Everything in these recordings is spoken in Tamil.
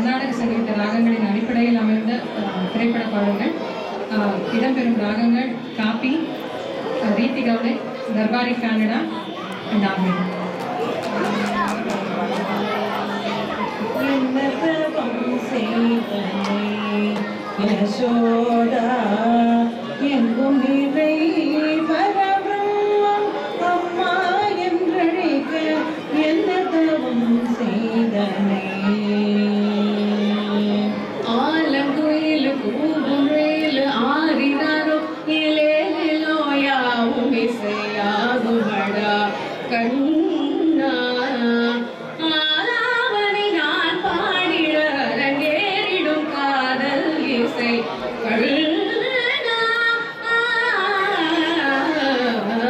கர்நாடக சங்கீத ராகங்களின் அடிப்படையில் அமைந்த திரைப்பட பாடல்கள். இடம்பெறும் ராகங்கள் காப்பி, ரீதி கவுளை, தர்பாரி கன்னடா, நாகை. யசோதா எங்கும் நிறை பரபிரம்மம் அம்மா என்றழைக்க என்ன தவம் செய்தனை. ஆலங்குயில் கூகுரேல் ஆரிரோ இலேலோ யாவும் இசையாகுமடா கண்ணா. ஆலாவனை நான் பாடிட அரங்கேறிடும் காதல் இசை கண்ணா.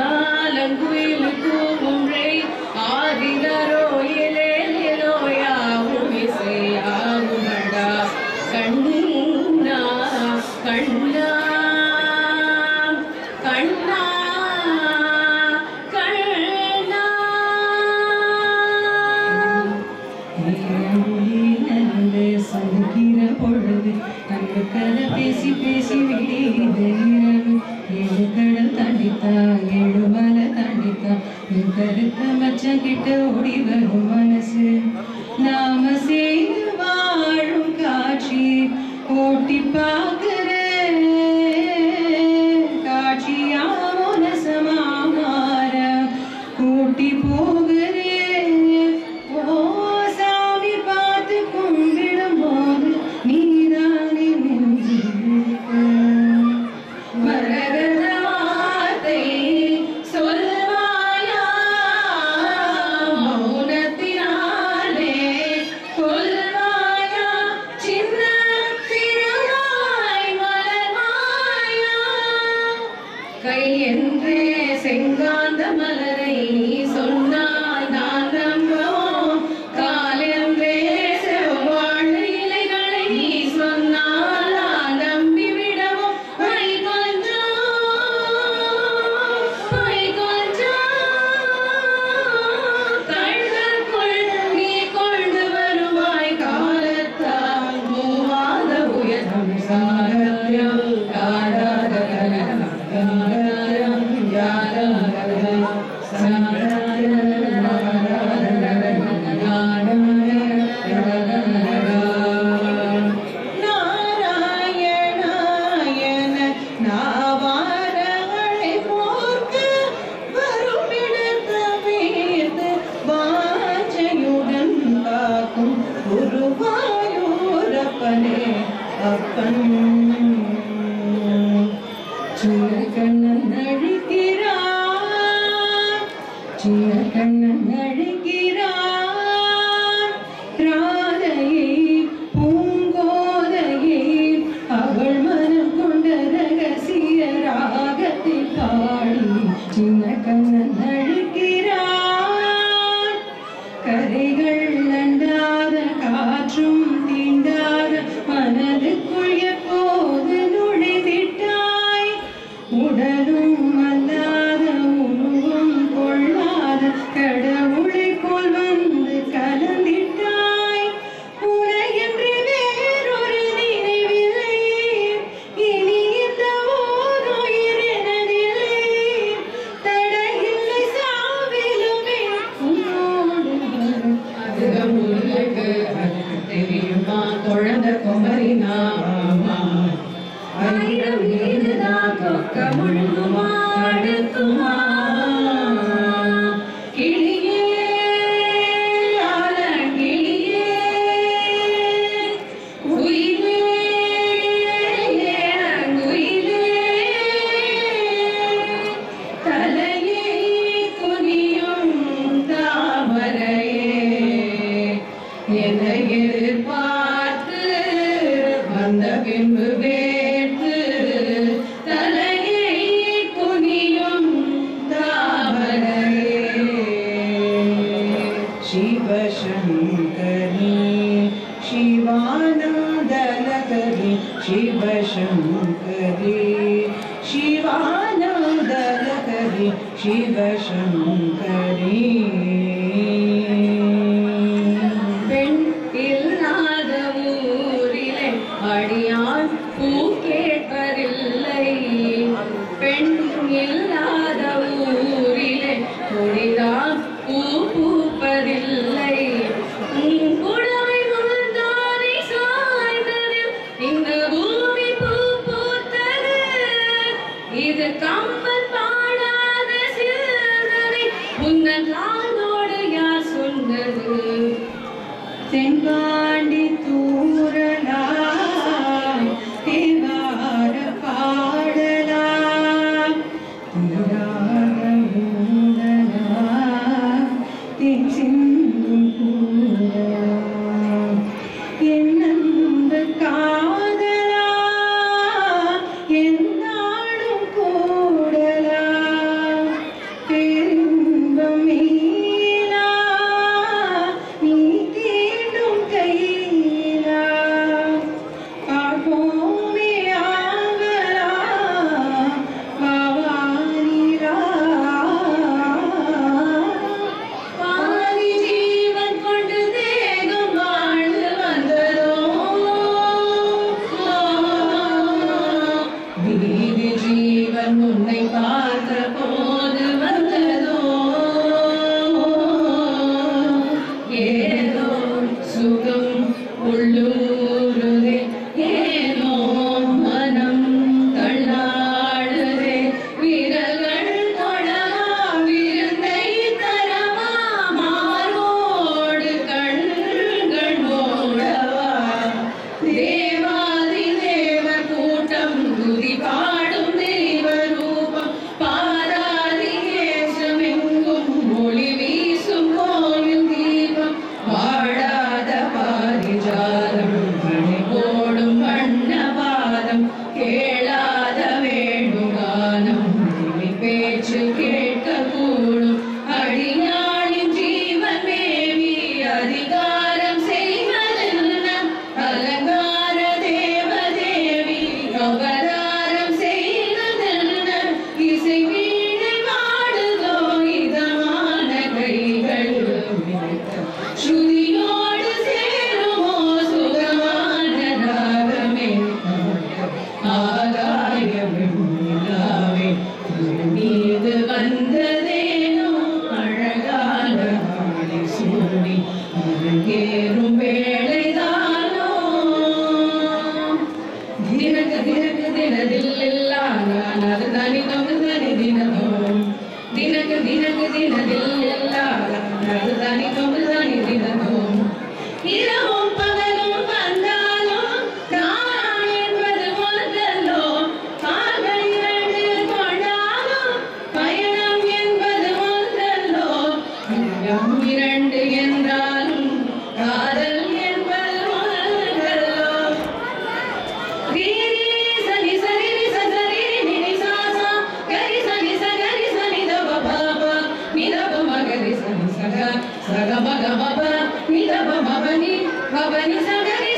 ஆலங்குயில் கூகுரேல் ஆரிரோ இலேலோ யாவும் இசையாகுமடா கண்ணா கண்ணா கண்ணா கண்ணா. நடந்து சந்திக்கிற பொழுது அன்பு கதை பேசி பேசி விடுகிறது இரவு. 7 கடல் தாண்டித்தா 7 மலை தாண்டித்தா என் கருத்த மச்சம் கிட்ட ஓடி வரும் மனசு. நாம சேர்ந்து வாழும் காட்சி ஓட்டி பார்க்கிற காட்சியா மனசமா மாற கூட்டி போகிறேன். ஓ சாமி பார்த்து கும்பிடும் போது நீதானே நெஞ்சிருக்க. மரகத வார்த்தை சொல்வாயா மௌனத்தினாலே கொல்வாயா சின்ன திருவாய் மலர்வாயா. கை என்றே செங்காந்த மலரை நீ சொன்னால் நான் நம்புவோம். கால் என்றே செவ்வாழை இலைகளை நீ சொன்னால் நான் நம்பிவிடவும். மை கொஞ்சம் கண்களுக்குள் நீ கொண்டு வருவாய் காலத்தால் மூவாத உயரம் சாரத்யம் யாராத கனகம் யாராத நாராயணாயன நாவாரவளை போர்க்க வருமிடத்த வேந்து வாஞ்சையுடன் காக்கும் குருவாயூரப்பனே அப்பன். சின்ன கண்ணன் அழைக்கிறான், சின்ன கண்ணன் அழைக்கிறான். ராதையை பூங்கோதையை அவள் மனம் கொண்ட ரகசிய ராகத்தை பாடி சின்ன கண்ணன் அழைக்கிறான். கரைகள் அண்டாத காற்றும் தீண்டாத மனதுக்குள் எப்போது நுழைந்திட்டாய். உடலும் அல்லாத உருவம் கொள்ளாத கடவுளை போல் வந்து கலந்திட்டாய். உனையன்றி வேறொரு நினைவில்லை, இனி இந்த ஓருயிர் எனதில்லை. தடையில்லை சாவிலுமே உன்னோடு வரும். அதுகம் உனக்கு அதுக்கு தெரியுமா குழந்தை குமரினாமா. ஆயிரம் நீருதான் கொக்க முழுங்குமா அடுக்குமா. கிளியே ஆலங்கிளியே குயிலே ஏலங்குயிலே தலையை குனியும் தாமரையே என்னை எதிர்பார்த்து வந்த பின்பு வேற்று தலையை குனியும் தாமரையே. शिवशङ्करी शिवानन्दलहरी शिवशङ्करी शिवानन्दलहरी शिवशङ्करी. பெண் இல்லாத உன்னோடு யார் சொன்னது தென்பாண்டி தூரலா தேவார பாடலா தீராத மூடலா தென் சிந்தும் கூடலா என்னந்த காதலா என்னாலும் கூடலா பெரும்பம் மீளா நீ தீண்டும் கையிலா பார்ப்போமே ஆவலா வாவானிரா பாதி ஜீவன் கொண்டு தேகம் வாழ்ந்து வந்ததோ வீதி ஜீவன் உன்னை பார்த்த போது வந்ததோ ஏதோ சுகம் உள்ளூருதே ஏனோ மனம் தள்ளாடுதே விரல்கள் தொடவா விருந்தை தரவா மாரோடு கண்கள் மூடவா தேவாதி தேவ கூட்டம் துதி பாடும் தெய்வ ரூபம் பாராதி தேசமெங்கும் ஒளி வீசும் கோயில் தீபம் வாழாத பாரிஜாதம் மணி போடும் வண்ணபாதம் கேளாத வேணுகானம் இனி பேச்சு கேட்க கூடும் அடியாளின் ஜீவன் மேவி அதிகாரம் செய்வதென்ன அலங்கார தேவதேவி அவதாரம் செய்வதென்ன இசை வீணை பாடுதோ இதமான கைகள் ஸ்ருதியோடு சேருமோ சுகமான ராகமே ஆகாய வெண்ணிலாவே மீது வந்ததேனோ அழகான ஆடை சூடி அரங்கேறும் வேளைதானோ தினக்கு தினக்கு தினதில்லா நான் அது தனி தொகு தனி தினதோ தினக்கு தினக்கு தினதில்லா அது தனி தொகு தனி தினதோ இரவும் பகலும் வந்தாலும் நான் என்பது ஒன்றல்லோ கால்கள் இரண்டு கொண்டாலும் பயணம் என்பது ஒன்றல்லோ உள்ளம் இரண்டு என்றாலும் காதல் என்பது ஒன்றல்லோ ரீரி சனி சரி சரி நினி சாசா கரி சனி சகரி சனி தப பாப நிதப மகரி சனி சக சக மக மப நிதப மபனி மபனி சகரி